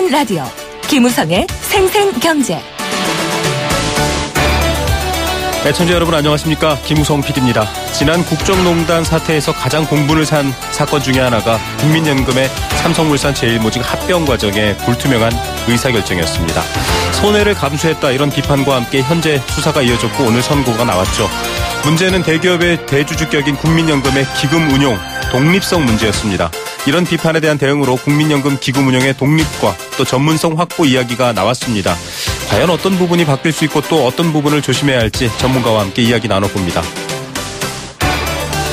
YTN 라디오 김우성의 생생경제. 애청자 여러분 안녕하십니까? 김우성 PD입니다. 지난 국정농단 사태에서 가장 공분을 산 사건 중에 하나가 국민연금의 삼성물산 제일모직 합병 과정의 불투명한 의사결정이었습니다. 손해를 감수했다 이런 비판과 함께 현재 수사가 이어졌고 오늘 선고가 나왔죠. 문제는 대기업의 대주주격인 국민연금의 기금 운용, 독립성 문제였습니다. 이런 비판에 대한 대응으로 국민연금 기금 운용의 독립과 또 전문성 확보 이야기가 나왔습니다. 과연 어떤 부분이 바뀔 수 있고 또 어떤 부분을 조심해야 할지 전문가와 함께 이야기 나눠봅니다.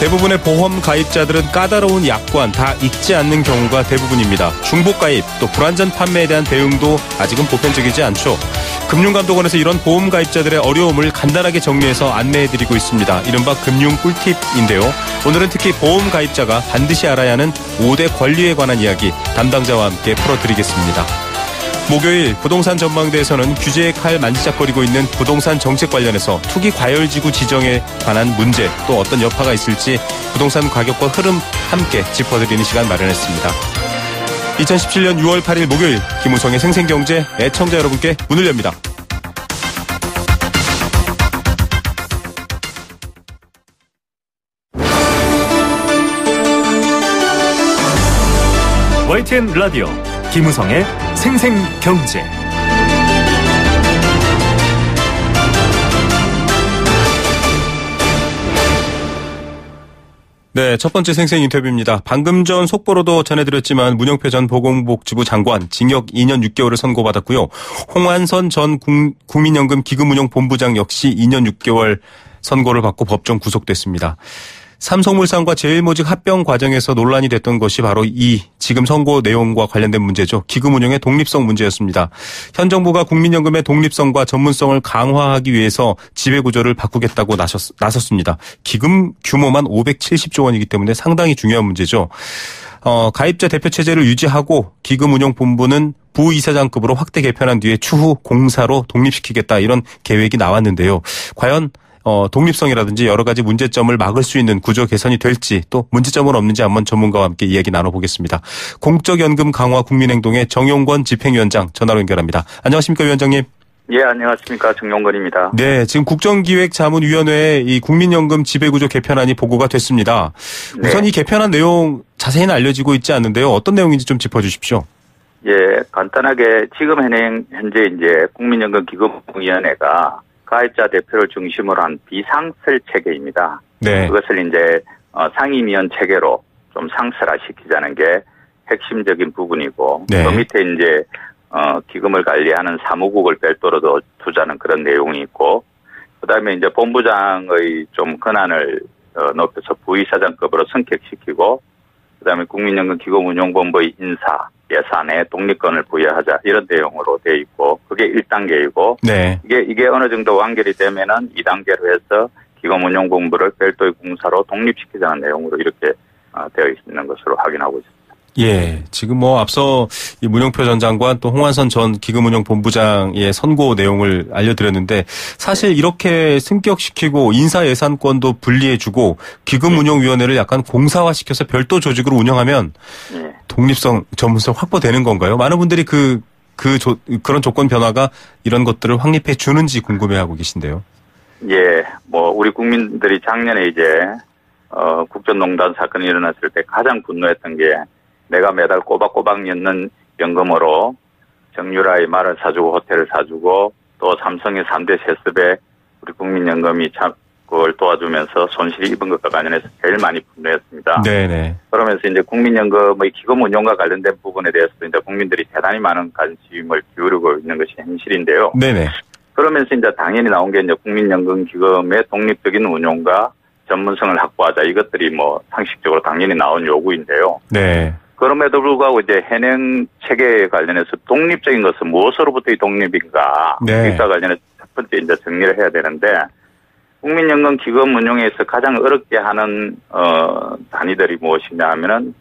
대부분의 보험 가입자들은 까다로운 약관 다 읽지 않는 경우가 대부분입니다. 중복 가입 또 불완전 판매에 대한 대응도 아직은 보편적이지 않죠. 금융감독원에서 이런 보험 가입자들의 어려움을 간단하게 정리해서 안내해드리고 있습니다. 이른바 금융 꿀팁인데요. 오늘은 특히 보험 가입자가 반드시 알아야 하는 5대 권리에 관한 이야기 담당자와 함께 풀어드리겠습니다. 목요일 부동산 전망대에서는 규제의 칼 만지작거리고 있는 부동산 정책 관련해서 투기 과열지구 지정에 관한 문제 또 어떤 여파가 있을지 부동산 가격과 흐름 함께 짚어드리는 시간 마련했습니다. 2017년 6월 8일 목요일 김우성의 생생경제 애청자 여러분께 문을 엽니다. YTN 라디오 김우성의 생생경제. 네, 첫 번째 생생 인터뷰입니다. 방금 전 속보로도 전해드렸지만 문영표 전 보건복지부 장관 징역 2년 6개월을 선고받았고요. 홍한선 전 국민연금 기금운용본부장 역시 2년 6개월 선고를 받고 법정 구속됐습니다. 삼성물산과 제일모직 합병 과정에서 논란이 됐던 것이 바로 이 지금 선고 내용과 관련된 문제죠. 기금운용의 독립성 문제였습니다. 현 정부가 국민연금의 독립성과 전문성을 강화하기 위해서 지배구조를 바꾸겠다고 나섰습니다. 기금 규모만 570조 원이기 때문에 상당히 중요한 문제죠. 가입자 대표체제를 유지하고 기금운용본부는 부이사장급으로 확대 개편한 뒤에 추후 공사로 독립시키겠다 이런 계획이 나왔는데요. 과연 독립성이라든지 여러 가지 문제점을 막을 수 있는 구조 개선이 될지 또 문제점은 없는지 한번 전문가와 함께 이야기 나눠보겠습니다. 공적연금 강화 국민행동의 정용권 집행위원장 전화로 연결합니다. 안녕하십니까 위원장님. 예, 안녕하십니까. 정용권입니다. 네, 지금 국정기획자문위원회에 이 국민연금 지배구조 개편안이 보고가 됐습니다. 우선 이 개편안 내용 자세히는 알려지고 있지 않는데요. 어떤 내용인지 좀 짚어주십시오. 예, 간단하게 지금 현재 이제 국민연금 기금위원회가 가입자 대표를 중심으로 한 비상설 체계입니다. 네. 그것을 이제 상임위원 체계로 좀 상설화시키자는 게 핵심적인 부분이고, 네. 그 밑에 이제 기금을 관리하는 사무국을 별도로 두자는 그런 내용이 있고, 그다음에 이제 본부장의 좀 권한을 높여서 부이사장급으로 승격시키고, 그다음에 국민연금 기금운용본부의 인사 예산에 독립권을 부여하자 이런 내용으로 돼 있고 그게 1단계이고 네. 이게 어느 정도 완결이 되면은 2단계로 해서 기금운용본부를 별도의 공사로 독립시키자는 내용으로 이렇게 되어 있는 것으로 확인하고 있습니다. 예, 지금 앞서 이 문영표 전 장관 또 홍한선 전 기금운용본부장의 선고 내용을 알려드렸는데 사실 이렇게 승격시키고 인사예산권도 분리해주고 기금운용위원회를 약간 공사화시켜서 별도 조직으로 운영하면 독립성, 전문성 확보되는 건가요? 많은 분들이 그런 조건 변화가 이런 것들을 확립해 주는지 궁금해하고 계신데요. 예, 우리 국민들이 작년에 이제 국정농단 사건이 일어났을 때 가장 분노했던 게 내가 매달 꼬박꼬박 넣는 연금으로 정유라의 말을 사주고 호텔을 사주고 또 삼성의 3대 세습에 우리 국민연금이 그걸 도와주면서 손실이 입은 것과 관련해서 제일 많이 분노했습니다. 네네. 그러면서 이제 국민연금의 기금 운용과 관련된 부분에 대해서 이제 국민들이 대단히 많은 관심을 기울이고 있는 것이 현실인데요. 네네. 그러면서 이제 당연히 나온 게 이제 국민연금 기금의 독립적인 운용과 전문성을 확보하자 이것들이 상식적으로 당연히 나온 요구인데요. 네. 그럼에도 불구하고 이제 현행 체계에 관련해서 독립적인 것은 무엇으로부터의 독립인가? 네. 이것과 관련해서 첫 번째 이제 정리를 해야 되는데 국민연금 기금 운용에서 가장 어렵게 하는 단위들이 무엇이냐 하면은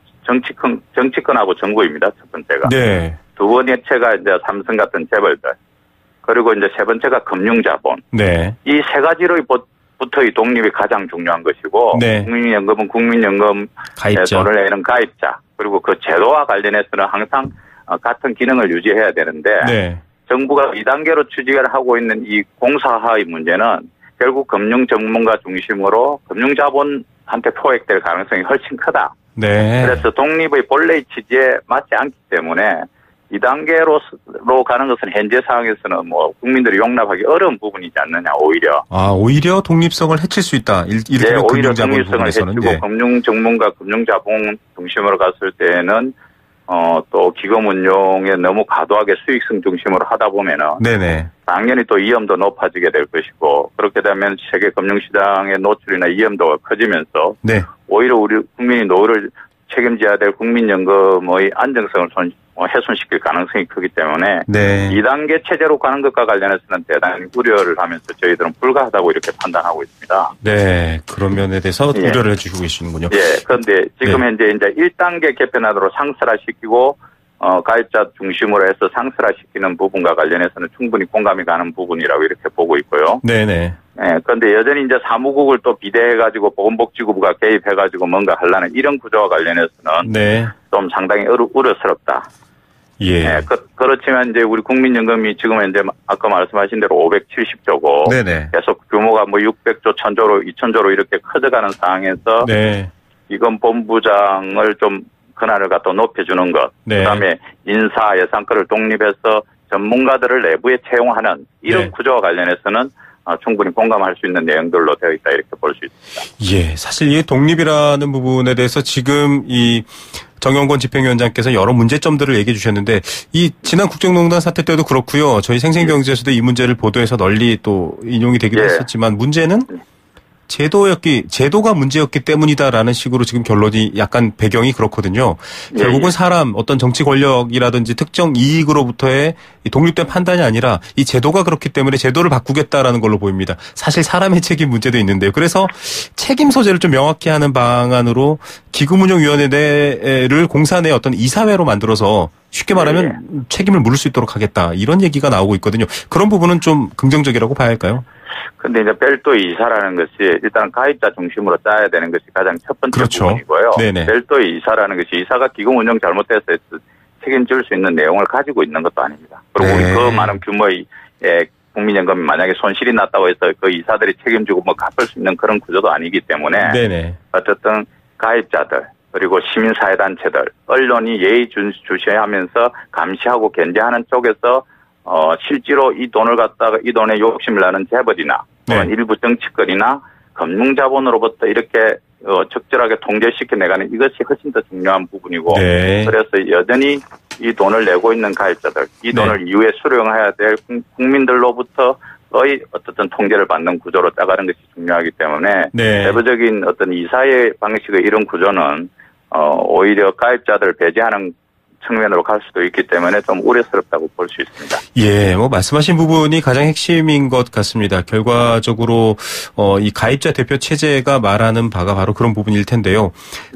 정치권하고 정부입니다. 첫 번째가. 네. 두 번째가 이제 삼성 같은 재벌들. 그리고 이제 세 번째가 금융자본. 네. 이 세 가지로부터의 독립이 가장 중요한 것이고 네. 국민연금은 국민연금 돈을 내는 가입자. 그리고 그 제도와 관련해서는 항상 같은 기능을 유지해야 되는데 네. 정부가 2단계로 추진을 하고 있는 이 공사화의 문제는 결국 금융 전문가 중심으로 금융자본한테 포획될 가능성이 훨씬 크다. 네. 그래서 독립의 본래의 취지에 맞지 않기 때문에 2단계로 가는 것은 현재 상황에서는 뭐 국민들이 용납하기 어려운 부분이지 않느냐 오히려. 오히려 독립성을 해칠 수 있다. 네, 오히려 독립성을 해치고 금융 전문가, 금융자본 중심으로 갔을 때는 또 기금 운용에 너무 과도하게 수익성 중심으로 하다 보면은 네네. 당연히 또 위험도 높아지게 될 것이고 그렇게 되면 세계 금융시장의 노출이나 위험도가 커지면서 네. 오히려 우리 국민이 노후를 책임져야 될 국민연금의 안정성을 훼손시킬 가능성이 크기 때문에 네. 2단계 체제로 가는 것과 관련해서는 대단히 우려를 하면서 저희들은 불가하다고 이렇게 판단하고 있습니다. 네. 그런 면에 대해서 예. 우려를 해주시고 계시는군요. 예. 그런데 지금 네. 현재 이제 1단계 개편안으로 상설화시키고 가입자 중심으로 해서 상설화시키는 부분과 관련해서는 충분히 공감이 가는 부분이라고 이렇게 보고 있고요. 네네. 예, 그런데 여전히 이제 사무국을 또 비대해가지고 보건복지부가 개입해가지고 뭔가 하려는 이런 구조와 관련해서는 네. 좀 상당히 우려스럽다. 예. 예, 그렇지만 이제 우리 국민연금이 지금 이제 아까 말씀하신 대로 570조고 네네. 계속 규모가 뭐 600조, 1000조로, 2000조로 이렇게 커져가는 상황에서 네. 이건 본부장을 좀 권한을 갖다 높여주는 것, 네. 그다음에 인사 예산권을 독립해서 전문가들을 내부에 채용하는 이런 네. 구조와 관련해서는 충분히 공감할 수 있는 내용들로 되어 있다 이렇게 볼 수 있습니다. 예, 사실 이 독립이라는 부분에 대해서 지금 이 정영권 집행위원장께서 여러 문제점들을 얘기해 주셨는데 이 지난 국정농단 사태 때도 그렇고요. 저희 생생경제에서도 이 문제를 보도해서 널리 또 인용이 되기도 예. 했었지만 문제는 제도가 문제였기 때문이다라는 식으로 지금 결론이 약간 배경이 그렇거든요. 결국은 사람 어떤 정치 권력이라든지 특정 이익으로부터의 이 독립된 판단이 아니라 이 제도가 그렇기 때문에 제도를 바꾸겠다라는 걸로 보입니다. 사실 사람의 책임 문제도 있는데요. 그래서 책임 소재를 좀 명확히 하는 방안으로 기금운용위원회를 공사 내 어떤 이사회로 만들어서 쉽게 말하면 책임을 물을 수 있도록 하겠다. 이런 얘기가 나오고 있거든요. 그런 부분은 좀 긍정적이라고 봐야 할까요? 근데 이제 별도의 이사라는 것이 일단 가입자 중심으로 짜야 되는 것이 가장 첫 번째 그렇죠. 부분이고요. 네네. 별도의 이사라는 것이 이사가 기금 운영 잘못해서 책임질 수 있는 내용을 가지고 있는 것도 아닙니다. 그리고 네. 우리 그 많은 규모의 국민연금이 만약에 손실이 났다고 해서 그 이사들이 책임지고 뭐 갚을 수 있는 그런 구조도 아니기 때문에 네네. 어쨌든 가입자들 그리고 시민사회단체들 언론이 예의 주시하면서 감시하고 견제하는 쪽에서 실제로 이 돈을 갖다가 이 돈에 욕심을 나는 재벌이나 또는 일부 정치권이나 금융자본으로부터 이렇게 적절하게 통제시켜내가는 이것이 훨씬 더 중요한 부분이고 그래서 여전히 이 돈을 내고 있는 가입자들 이 돈을 이후에 수령해야 될 국민들로부터의 어쨌든 통제를 받는 구조로 짜가는 것이 중요하기 때문에 내부적인 어떤 이사회 방식의 이런 구조는 오히려 가입자들 배제하는 측면으로 갈 수도 있기 때문에 좀 우려스럽다고 볼 수 있습니다. 예, 뭐 말씀하신 부분이 가장 핵심인 것 같습니다. 결과적으로 이 가입자 대표 체제가 말하는 바가 바로 그런 부분일 텐데요.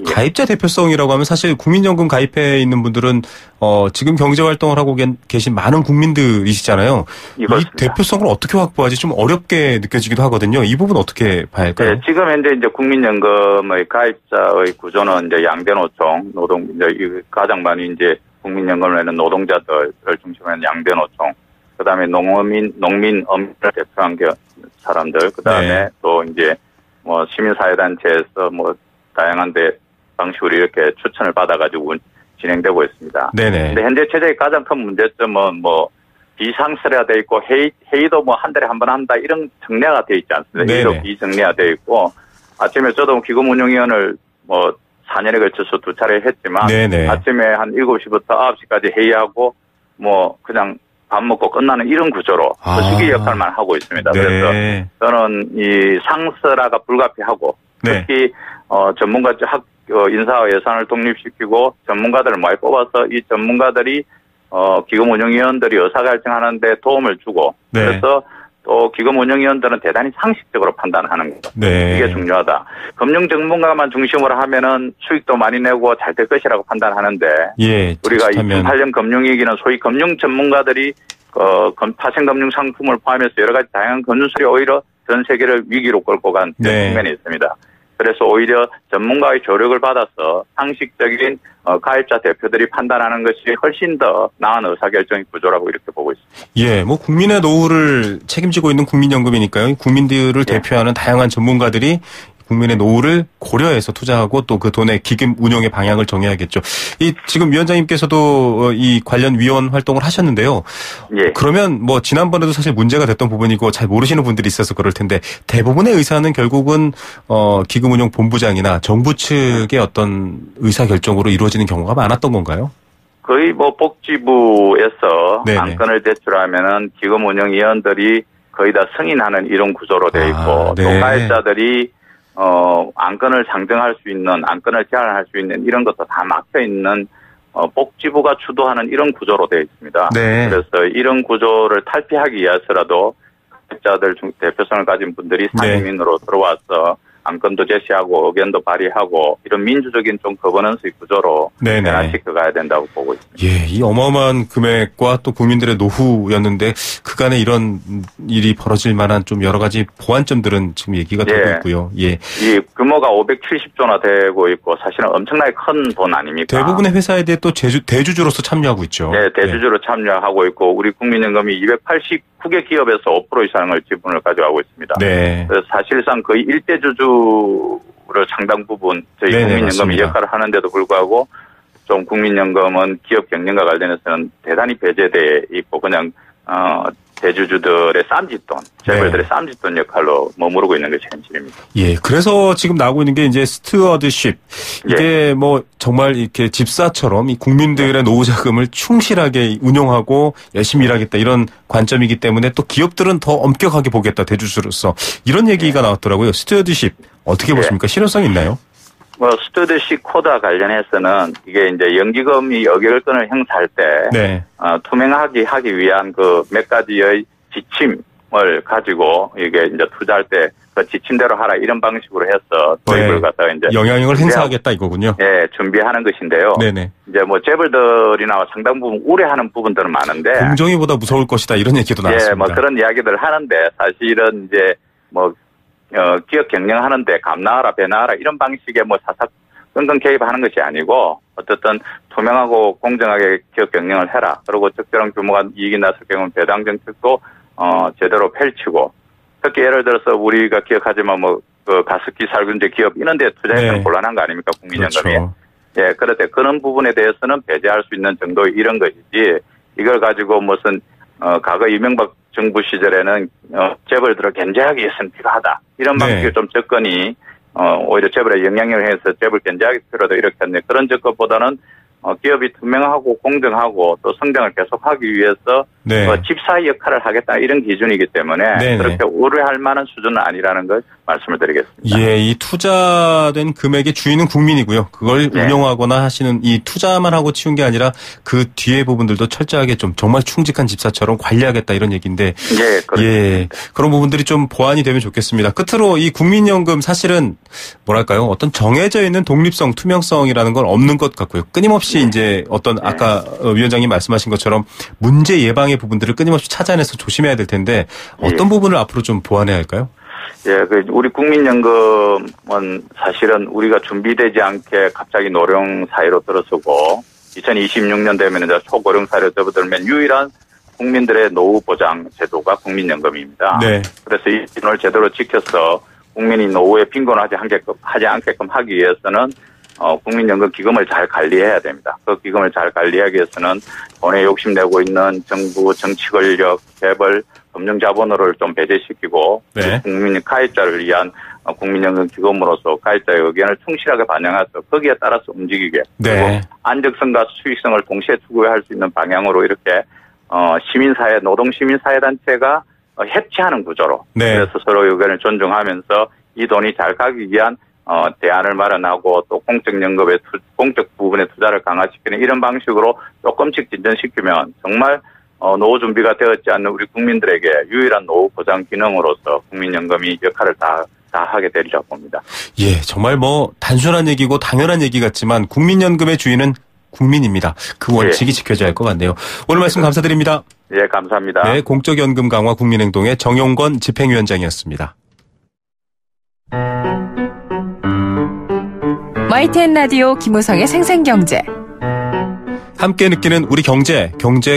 가입자 대표성이라고 하면 사실 국민연금 가입해 있는 분들은 지금 경제 활동을 하고 계신 많은 국민들이시잖아요. 이 대표성을 어떻게 확보하지 좀 어렵게 느껴지기도 하거든요. 이 부분 어떻게 봐야 할까요? 네, 지금 현재 이제 국민연금의 가입자의 구조는 이제 양대노총 노동 이제 가장 많이 이제 국민연금을 내는 노동자들을 중심으로 한 양대노총, 그다음에 농민, 엄민을 대표한 사람들, 그다음에 또 이제 뭐 시민사회단체에서 뭐 다양한 방식으로 이렇게 추천을 받아가지고 진행되고 있습니다. 근데 현재 체제의 가장 큰 문제점은 뭐 비상설화되어 있고 회의도 뭐 한 달에 한 번 한다 이런 정례가 되어 있지 않습니다. 회의도 비정례가 되어 있고 아침에 저도 기금운용위원을 뭐 4년에 걸쳐서 2차례 했지만 아침에 한 7시부터 9시까지 회의하고 뭐 그냥 밥 먹고 끝나는 이런 구조로 거시기 역할만 하고 있습니다. 그래서 저는 이 상설화가 불가피하고 특히 전문가 인사 예산을 독립시키고 전문가들을 많이 뽑아서 이 전문가들이 기금운용위원들이 의사결정하는 데 도움을 주고 그래서 또 기금운용위원들은 대단히 상식적으로 판단하는 것. 이게 중요하다. 금융전문가만 중심으로 하면은 수익도 많이 내고 잘 될 것이라고 판단하는데 우리가 2008년 금융위기는 소위 금융전문가들이 파생금융 상품을 포함해서 여러 가지 다양한 금융술이 오히려 전 세계를 위기로 끌고 간 측면이 있습니다. 그래서 오히려 전문가의 조력을 받아서 상식적인 가입자 대표들이 판단하는 것이 훨씬 더 나은 의사결정 구조라고 이렇게 보고 있습니다. 예, 뭐 국민의 노후를 책임지고 있는 국민연금이니까요. 국민들을 대표하는 다양한 전문가들이 국민의 노후를 고려해서 투자하고 또 그 돈의 기금 운용의 방향을 정해야겠죠. 지금 위원장님께서도 이 관련 위원 활동을 하셨는데요. 예. 그러면 뭐 지난번에도 사실 문제가 됐던 부분이고 잘 모르시는 분들이 있어서 그럴 텐데 대부분의 의사는 결국은 기금 운용 본부장이나 정부 측의 어떤 의사 결정으로 이루어지는 경우가 많았던 건가요? 거의 뭐 복지부에서 네네. 안건을 제출하면은 기금 운용 위원들이 거의 다 승인하는 이런 구조로 되어 있고 네. 또 가입자들이 안건을 상정할 수 있는, 안건을 제안할 수 있는 이런 것도 다 막혀 있는 복지부가 주도하는 이런 구조로 되어 있습니다. 네. 그래서 이런 구조를 탈피하기 위해서라도 가입자들 중 대표성을 가진 분들이 상임인으로 들어와서 안건도 제시하고 의견도 발의하고 이런 민주적인 좀 거버넌스의 구조로 변화시켜 가야 된다고 보고 있습니다. 예, 이 어마어마한 금액과 또 국민들의 노후였는데 그간에 이런 일이 벌어질 만한 좀 여러 가지 보완점들은 지금 얘기가 되고 있고요. 예. 이 규모가 570조나 되고 있고 사실은 엄청나게 큰 돈 아닙니까? 대부분의 회사에 대해 또 대주주로서 참여하고 있죠. 네, 대주주로 참여하고 있고 우리 국민연금이 289개 기업에서 5% 이상의 지분을 가져가고 있습니다. 네. 그래서 사실상 거의 일대 주주를 상당 부분 저희 국민연금이 맞습니다. 역할을 하는데도 불구하고 좀 국민연금은 기업 경영과 관련해서는 대단히 배제돼 있고 그냥 대주주들의 쌈짓돈, 재벌들의 쌈짓돈 역할로 머무르고 있는 것이 현실입니다. 예, 그래서 지금 나오고 있는 게 이제 스튜어드십. 이게 뭐 정말 이렇게 집사처럼 이 국민들의 노후 자금을 충실하게 운용하고 열심히 일하겠다 이런 관점이기 때문에 또 기업들은 더 엄격하게 보겠다 대주주로서 이런 얘기가 나왔더라고요. 스튜어드십 어떻게 보십니까? 실효성 있나요? 뭐 스튜어드십 코드와 관련해서는 이게 이제 연기금이 의결권을 행사할 때 투명하게 하기 위한 그 몇 가지의 지침을 가지고 이게 이제 투자할 때 그 지침대로 하라 이런 방식으로 해서 도입을 갖다가 이제 영향력을 행사하겠다 이거군요. 네, 준비하는 것인데요. 네네. 이제 뭐 재벌들이나 상당 부분 우려하는 부분들은 많은데 공정위보다 무서울 것이다 이런 얘기도 나왔습니다. 예, 뭐 그런 이야기들 하는데 사실은 이제 뭐 기업 경영하는데 감나하라 배나하라 이런 방식의 뭐 사사 끙끙 개입하는 것이 아니고 어쨌든 투명하고 공정하게 기업 경영을 해라. 그리고 적절한 규모가 이익이 났을 경우는 배당 정책도 제대로 펼치고 특히 예를 들어서 우리가 기억하지만 뭐 그 가습기 살균제 기업 이런 데 투자해서는 곤란한 거 아닙니까 국민연금이. 그렇죠. 예, 그럴 때 그런 부분에 대해서는 배제할 수 있는 정도의 이런 것이지 이걸 가지고 무슨 과거 이명박 정부 시절에는 재벌들을 견제하기 위해서는 필요하다. 이런 방식의 좀 접근이 오히려 재벌의 영향력을 해서 재벌 견제하기 필요하다 이렇게 했는데 그런 접근보다는 기업이 투명하고 공정하고 또 성장을 계속하기 위해서 집사의 역할을 하겠다 이런 기준이기 때문에 그렇게 우려할 만한 수준은 아니라는 걸 말씀을 드리겠습니다. 예, 이 투자된 금액의 주인은 국민이고요. 그걸 운영하거나 하시는 이 투자만 하고 치운 게 아니라 그 뒤에 부분들도 철저하게 좀 정말 충직한 집사처럼 관리하겠다 이런 얘기인데 그런 부분들이 좀 보완이 되면 좋겠습니다. 끝으로 이 국민연금 사실은 뭐랄까요? 어떤 정해져 있는 독립성, 투명성이라는 건 없는 것 같고요. 끊임없이 이제 어떤 아까 위원장님 말씀하신 것처럼 문제 예방의 부분들을 끊임없이 찾아내서 조심해야 될 텐데 어떤 부분을 앞으로 좀 보완해야 할까요? 예, 우리 국민연금은 사실은 우리가 준비되지 않게 갑자기 노령 사회로 들어서고 2026년 되면 이제 초고령 사회로 접어들면 유일한 국민들의 노후 보장 제도가 국민연금입니다. 그래서 이 기준을 제대로 지켜서 국민이 노후에 빈곤하지 않게끔 하기 위해서는 국민연금 기금을 잘 관리해야 됩니다. 그 기금을 잘 관리하기 위해서는 돈에 욕심내고 있는 정부, 정치 권력, 재벌, 금융자본을 좀 배제시키고 국민 가입자를 위한 국민연금 기금으로서 가입자의 의견을 충실하게 반영해서 거기에 따라서 움직이게 그리고 안정성과 수익성을 동시에 추구할 수 있는 방향으로 이렇게 시민사회, 노동시민사회단체가 협치하는 구조로 그래서 서로 의견을 존중하면서 이 돈이 잘 가기 위한 대안을 마련하고 또 공적 부분의 투자를 강화시키는 이런 방식으로 조금씩 진전시키면 정말 노후 준비가 되었지 않는 우리 국민들에게 유일한 노후 보장 기능으로서 국민연금이 역할을 다 하게 되리라고 봅니다. 예, 정말 뭐 단순한 얘기고 당연한 얘기 같지만 국민연금의 주인은 국민입니다. 그 원칙이 지켜져야 할 것 같네요. 오늘 말씀 감사드립니다. 예, 감사합니다. 네, 공적연금 강화 국민행동의 정용건 집행위원장이었습니다. YTN 라디오 김우성의 생생경제. 함께 느끼는 우리 경제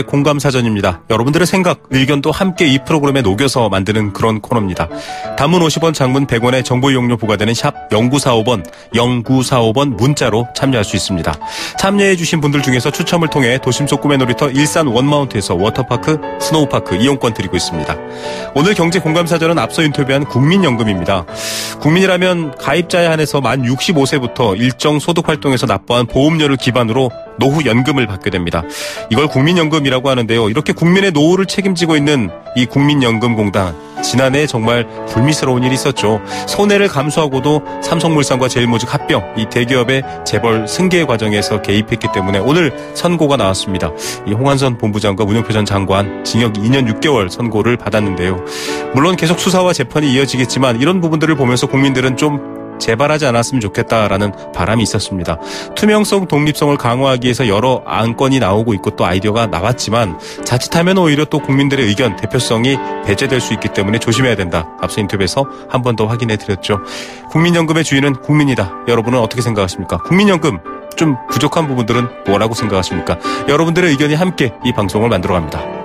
공감사전입니다. 여러분들의 생각, 의견도 함께 이 프로그램에 녹여서 만드는 그런 코너입니다. 단문 50원, 장문 100원의 정보 이용료 부과되는 샵 0945번 문자로 참여할 수 있습니다. 참여해 주신 분들 중에서 추첨을 통해 도심 속 꿈의 놀이터 일산 원마운트에서 워터파크, 스노우파크 이용권 드리고 있습니다. 오늘 경제 공감사전은 앞서 인터뷰한 국민연금입니다. 국민이라면 가입자에 한해서 만 65세부터 일정 소득 활동에서 납부한 보험료를 기반으로 노후 연금을 받게 됩니다. 이걸 국민연금이라고 하는데요. 이렇게 국민의 노후를 책임지고 있는 이 국민연금공단, 지난해 정말 불미스러운 일이 있었죠. 손해를 감수하고도 삼성물산과 제일모직 합병, 이 대기업의 재벌 승계 과정에서 개입했기 때문에 오늘 선고가 나왔습니다. 이 홍한선 본부장과 문영표 전 장관 징역 2년 6개월 선고를 받았는데요. 물론 계속 수사와 재판이 이어지겠지만 이런 부분들을 보면서 국민들은 좀 재발하지 않았으면 좋겠다라는 바람이 있었습니다. 투명성, 독립성을 강화하기 위해서 여러 안건이 나오고 있고 또 아이디어가 나왔지만 자칫하면 오히려 또 국민들의 의견, 대표성이 배제될 수 있기 때문에 조심해야 된다. 앞서 인터뷰에서 한 번 더 확인해 드렸죠. 국민연금의 주인은 국민이다. 여러분은 어떻게 생각하십니까? 국민연금 좀 부족한 부분들은 뭐라고 생각하십니까? 여러분들의 의견이 함께 이 방송을 만들어갑니다.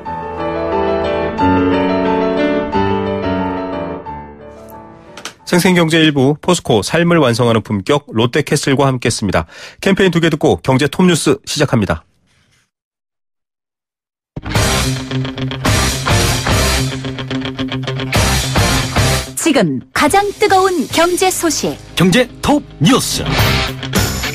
생생경제 1부 포스코 삶을 완성하는 품격 롯데캐슬과 함께했습니다. 캠페인 2개 듣고 경제 톱뉴스 시작합니다. 지금 가장 뜨거운 경제 소식. 경제 톱 뉴스.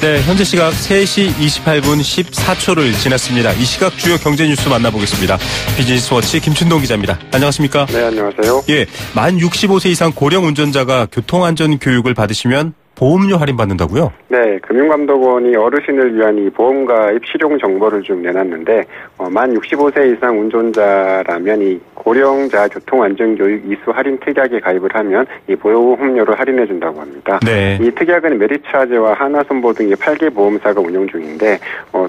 네, 현재 시각 3시 28분 14초를 지났습니다. 이 시각 주요 경제 뉴스 만나보겠습니다. 비즈니스워치 김춘동 기자입니다. 안녕하십니까? 네, 안녕하세요. 예, 만 65세 이상 고령 운전자가 교통안전 교육을 받으시면 보험료 할인받는다고요? 네, 금융감독원이 어르신을 위한 이 보험가입 실용 정보를 좀 내놨는데 만 65세 이상 운전자라면 이 고령자 교통안전교육 이수 할인 특약에 가입을 하면 이 보험료를 할인해 준다고 합니다. 네. 이 특약은 메리츠화재와 하나손보 등의 8개 보험사가 운영 중인데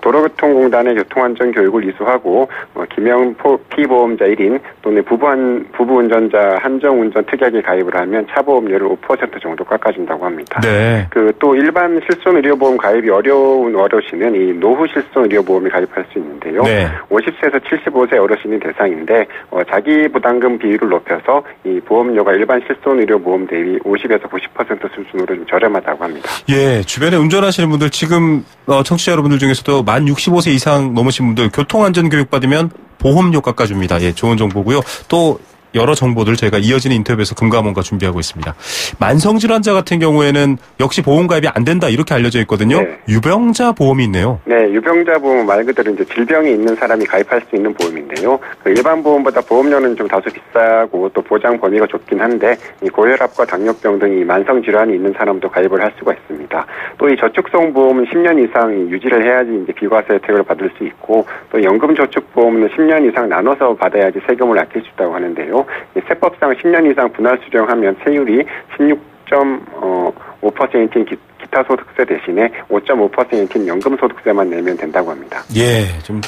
도로교통공단의 교통안전교육을 이수하고 김영 피보험자 1인 또는 부부 운전자 한정운전 특약에 가입을 하면 차보험료를 5% 정도 깎아준다고 합니다. 네. 또 일반 실손의료보험 가입이 어려운 어르신은 이 노후 실손의료보험에 가입할 수 있는데요. 네. 50세에서 75세 어르신이 대상인데 자기 부담금 비율을 높여서 이 보험료가 일반 실손의료보험 대비 50에서 90% 수준으로 좀 저렴하다고 합니다. 예, 주변에 운전하시는 분들 지금 청취자 여러분들 중에서도 만 65세 이상 넘으신 분들 교통안전교육 받으면 보험료 깎아줍니다. 예, 좋은 정보고요. 또 여러 정보들 저희가 이어지는 인터뷰에서 금감원과 준비하고 있습니다. 만성질환자 같은 경우에는 역시 보험 가입이 안 된다 이렇게 알려져 있거든요. 네. 유병자 보험이 있네요. 네, 유병자 보험 말 그대로 이제 질병이 있는 사람이 가입할 수 있는 보험인데요. 일반 보험보다 보험료는 좀 다소 비싸고 또 보장 범위가 좁긴 한데 이 고혈압과 당뇨병 등이 만성 질환이 있는 사람도 가입을 할 수가 있습니다. 또 이 저축성 보험은 10년 이상 유지를 해야지 이제 비과세 혜택을 받을 수 있고 또 연금저축보험은 10년 이상 나눠서 받아야지 세금을 아낄 수 있다고 하는데요. 세법상 10년 이상 분할 수령하면 세율이 16.5%인 기타 소득세 대신에 5.5%인 연금소득세만 내면 된다고 합니다. 예, 좀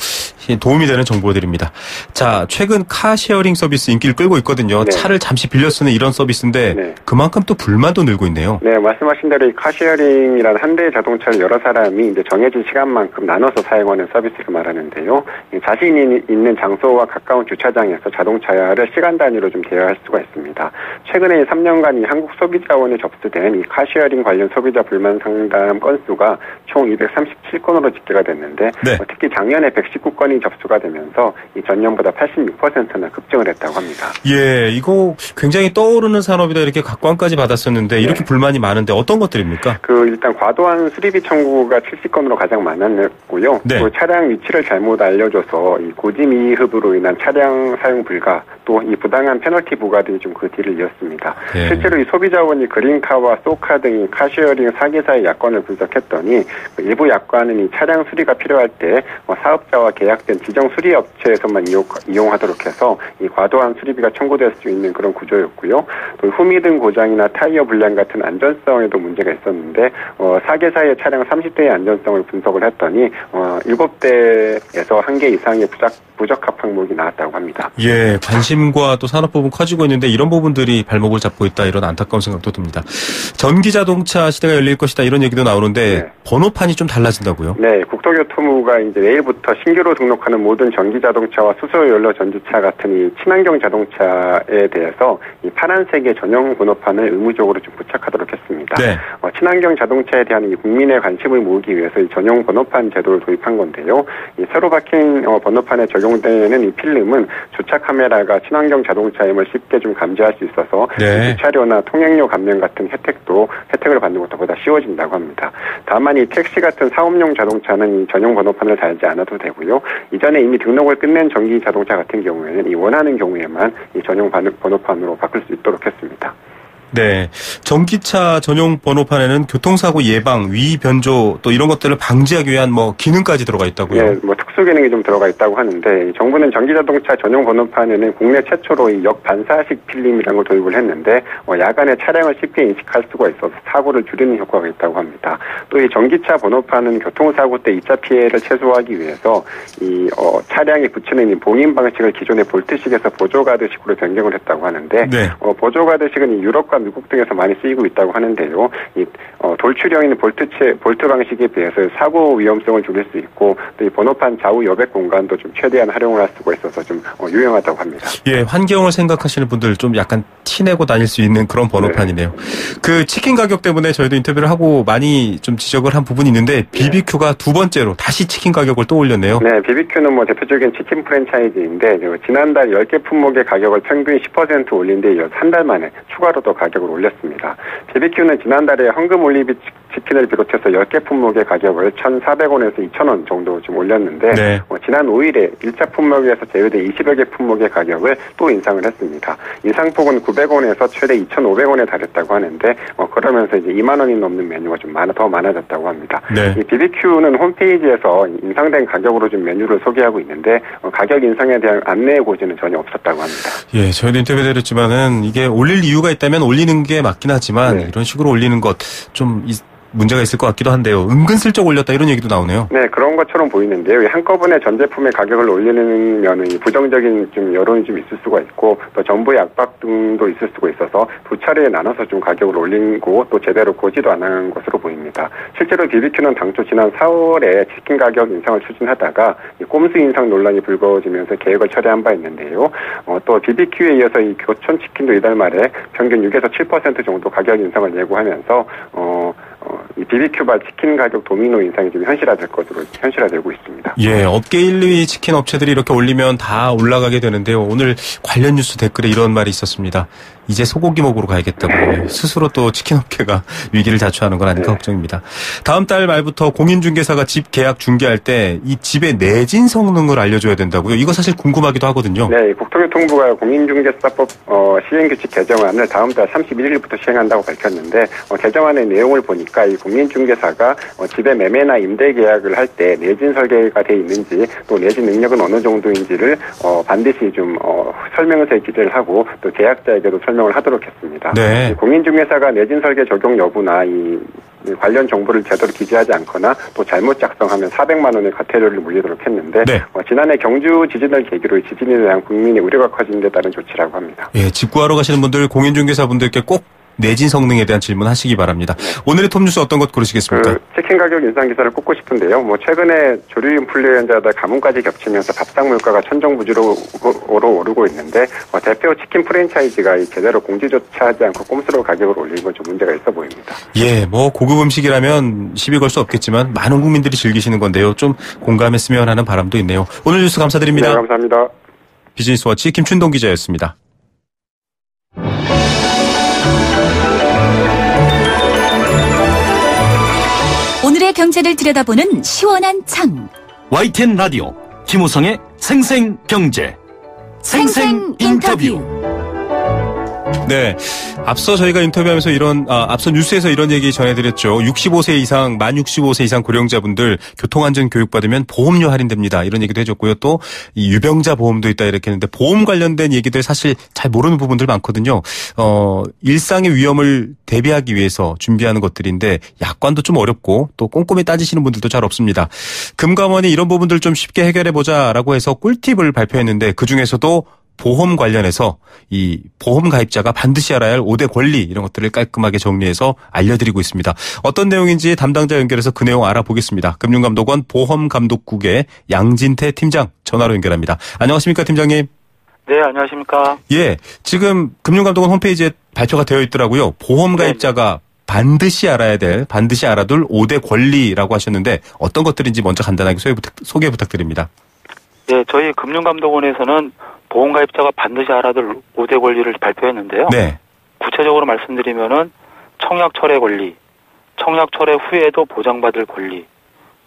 도움이 되는 정보들입니다. 자, 최근 카쉐어링 서비스 인기를 끌고 있거든요. 네. 차를 잠시 빌려 쓰는 이런 서비스인데 네. 그만큼 또 불만도 늘고 있네요. 네, 말씀하신 대로 이 카쉐어링이라는 한 대의 자동차를 여러 사람이 이제 정해진 시간만큼 나눠서 사용하는 서비스를 말하는데요. 자신이 있는 장소와 가까운 주차장에서 자동차를 시간 단위로 좀 대여할 수가 있습니다. 최근에 3년간 이 한국소비자원에 접수된 이 카쉐어링 관련 소비자 불만 상담 건수가 총 237건으로 집계가 됐는데 네. 특히 작년에 119건이 접수가 되면서 이 전년보다 86%나 급증을 했다고 합니다. 예, 이거 굉장히 떠오르는 산업이다 이렇게 각광까지 받았었는데 이렇게 불만이 많은데 어떤 것들입니까? 일단 과도한 수리비 청구가 70건으로 가장 많았고요. 네. 또 차량 위치를 잘못 알려줘서 이 고지미흡으로 인한 차량 사용 불가 또 이 부당한 페널티 부과 등이 좀 그 뒤를 이었습니다. 네. 실제로 이 소비자원이 그린카와 소카 등의 카쉐어링 사기사의 약관을 분석했더니 일부 약관은 이 차량 수리가 필요할 때 사업자와 계약된 지정 수리 업체에서만 이용하도록 해서 이 과도한 수리비가 청구될 수 있는 그런 구조였고요. 또 후미 등 고장이나 타이어 불량 같은 안전성에도 문제가 있었는데 사계사의 차량 30대의 안전성을 분석을 했더니 7대에서 1개 이상의 부적합 항목이 나왔다고 합니다. 예, 관심과 또 산업 부분 커지고 있는데 이런 부분들이 발목을 잡고 있다 이런 안타까운 생각도 듭니다. 전기 자동차 시대가 열릴 것이다 이런 얘기도 나오는데 네. 번호판이 좀 달라진다고요? 네, 국토교통부가 이제 내일부터 신규로 등록하는 모든 전기 자동차와 수소 연료 전지차 같은 이 친환경 자동차에 대해서 이 파란색의 전용 번호판을 의무적으로 좀 부착하도록 했습니다. 네. 친환경 자동차에 대한 이 국민의 관심을 모으기 위해서 이 전용 번호판 제도를 도입한 건데요. 이 새로 박힌 번호판에 적용되는 이 필름은 주차 카메라가 친환경 자동차임을 쉽게 좀 감지할 수 있어서 네. 주차료나 통행료 감면 같은 혜택을 받는 것도 보다 쉬워진다고 합니다. 다만 이 택시 같은 사업용 자동차는 이 전용 번호판을 달지 않아도 되고요. 이전에 이미 등록을 끝낸 전기 자동차 같은 경우에는 이 원하는 경우에만 이 전용 번호판으로 바꿀 수 있도록 했습니다. 네. 전기차 전용 번호판에는 교통사고 예방, 위의 변조 또 이런 것들을 방지하기 위한 기능까지 들어가 있다고요? 네, 특수 기능이 좀 들어가 있다고 하는데 정부는 전기자동차 전용 번호판에는 국내 최초로 이 역반사식 필름이라는 걸 도입을 했는데 야간에 차량을 쉽게 인식할 수가 있어서 사고를 줄이는 효과가 있다고 합니다. 또 이 전기차 번호판은 교통사고 때 2차 피해를 최소화하기 위해서 이 차량에 붙이는 이 봉인 방식을 기존의 볼트식에서 보조가드식으로 변경을 했다고 하는데 네. 보조가드식은 이 유럽과 미국 등에서 많이 쓰이고 있다고 하는데요. 이 돌출형인 볼트 방식에 비해서 사고 위험성을 줄일 수 있고 또 이 번호판 좌우 여백 공간도 좀 최대한 활용을 할 수가 있어서 좀 유용하다고 합니다. 예, 환경을 생각하시는 분들 좀 약간 티내고 다닐 수 있는 그런 번호판이네요. 그 치킨 가격 때문에 저희도 인터뷰를 하고 많이 좀 지적을 한 부분이 있는데 BBQ가 두 번째로 다시 치킨 가격을 또 올렸네요. 네, BBQ는 대표적인 치킨 프랜차이즈인데 지난달 10개 품목의 가격을 평균 10% 올린 데 이어서 한 달 만에 추가로 더 가격을 올렸습니다. BBQ는 지난달에 황금 올리브 치킨을 비롯해서 10개 품목의 가격을 1,400원에서 2,000원 정도 좀 올렸는데 네. 지난 5일에 1차 품목에서 제외된 20여 개 품목의 가격을 또 인상을 했습니다. 인상폭은 900원에서 최대 2,500원에 달했다고 하는데 그러면서 이제 2만 원이 넘는 메뉴가 좀 더 많아졌다고 합니다. 네. 이 BBQ는 홈페이지에서 인상된 가격으로 좀 메뉴를 소개하고 있는데 가격 인상에 대한 안내의 고지는 전혀 없었다고 합니다. 예, 저희도 인터뷰 드렸지만은 이게 올릴 이유가 있다면 올리는 게 맞긴 하지만 네. 이런 식으로 올리는 것 좀 문제가 있을 것 같기도 한데요. 은근슬쩍 올렸다 이런 얘기도 나오네요. 네, 그런 것처럼 보이는데요. 한꺼번에 전 제품의 가격을 올리면은 부정적인 좀 여론이 좀 있을 수가 있고 또 정부의 압박 등도 있을 수가 있어서 두 차례에 나눠서 좀 가격을 올리고 또 제대로 고지도 안 한 것으로 보입니다. 실제로 BBQ는 당초 지난 4월에 치킨 가격 인상을 추진하다가 꼼수 인상 논란이 불거지면서 계획을 철회한 바 있는데요. 또 BBQ에 이어서 이 교촌 치킨도 이달 말에 평균 6에서 7% 정도 가격 인상을 예고하면서 이 BBQ발 치킨 가격 도미노 인상이 지금 현실화되고 있습니다. 예, 업계 1, 2위 치킨 업체들이 이렇게 올리면 다 올라가게 되는데요. 오늘 관련 뉴스 댓글에 이런 말이 있었습니다. 이제 소고기 먹으러 가야겠다고 스스로 또 치킨 업계가 위기를 자초하는 건 아닐까 걱정입니다. 다음 달 말부터 공인중개사가 집 계약 중개할 때 이 집의 내진 성능을 알려줘야 된다고요. 이거 사실 궁금하기도 하거든요. 네, 국토교통부가 공인중개사법 시행규칙 개정안을 다음 달 31일부터 시행한다고 밝혔는데 개정안의 내용을 보니까 이 공인중개사가 집의 매매나 임대 계약을 할 때 내진 설계가 돼 있는지 또 내진 능력은 어느 정도인지를 반드시 좀 설명서에 기재를 하고 또 계약자에게도 설명을 하도록 했습니다. 네. 공인중개사가 내진 설계 적용 여부나 이 관련 정보를 제대로 기재하지 않거나 또 잘못 작성하면 400만 원의 과태료를 물리도록 했는데 네. 지난해 경주 지진을 계기로 지진에 대한 국민의 우려가 커진 데 따른 조치라고 합니다. 예, 집 구하러 가시는 분들 공인중개사분들께 꼭 내진 성능에 대한 질문하시기 바랍니다. 오늘의 톱뉴스 어떤 것 고르시겠습니까? 치킨 가격 인상 기사를 꼽고 싶은데요. 최근에 조류 인플루엔자다 가뭄까지 겹치면서 밥상 물가가 천정부지로 오르고 있는데 대표 치킨 프랜차이즈가 제대로 공지조차 하지 않고 꼼수로 가격을 올리는 건 좀 문제가 있어 보입니다. 예, 고급 음식이라면 시비 걸 수 없겠지만 많은 국민들이 즐기시는 건데요. 좀 공감했으면 하는 바람도 있네요. 오늘 뉴스 감사드립니다. 네, 감사합니다. 비즈니스워치 김춘동 기자였습니다. 오늘의 경제를 들여다보는 시원한 창. YTN 라디오 김우성의 생생경제 생생인터뷰. 네. 앞서 저희가 인터뷰하면서 앞서 뉴스에서 이런 얘기 전해드렸죠. 65세 이상, 만 65세 이상 고령자분들 교통안전 교육받으면 보험료 할인됩니다. 이런 얘기도 해줬고요. 또 이 유병자 보험도 있다 이렇게 했는데 보험 관련된 얘기들 사실 잘 모르는 부분들 많거든요. 일상의 위험을 대비하기 위해서 준비하는 것들인데 약관도 좀 어렵고 또 꼼꼼히 따지시는 분들도 잘 없습니다. 금감원이 이런 부분들 좀 쉽게 해결해보자라고 해서 꿀팁을 발표했는데 그중에서도 보험 관련해서 이 보험 가입자가 반드시 알아야 할 5대 권리 이런 것들을 깔끔하게 정리해서 알려드리고 있습니다. 어떤 내용인지 담당자 연결해서 그 내용 알아보겠습니다. 금융감독원 보험감독국의 양진태 팀장 전화로 연결합니다. 안녕하십니까 팀장님. 네, 안녕하십니까. 예, 지금 금융감독원 홈페이지에 발표가 되어 있더라고요. 보험 가입자가 반드시 알아야 될, 반드시 알아둘 5대 권리라고 하셨는데 어떤 것들인지 먼저 간단하게 소개 부탁드립니다. 네, 저희 금융감독원에서는 보험가입자가 반드시 알아둘 5대 권리를 발표했는데요. 네. 구체적으로 말씀드리면은 청약철회 권리, 청약철회 후에도 보장받을 권리,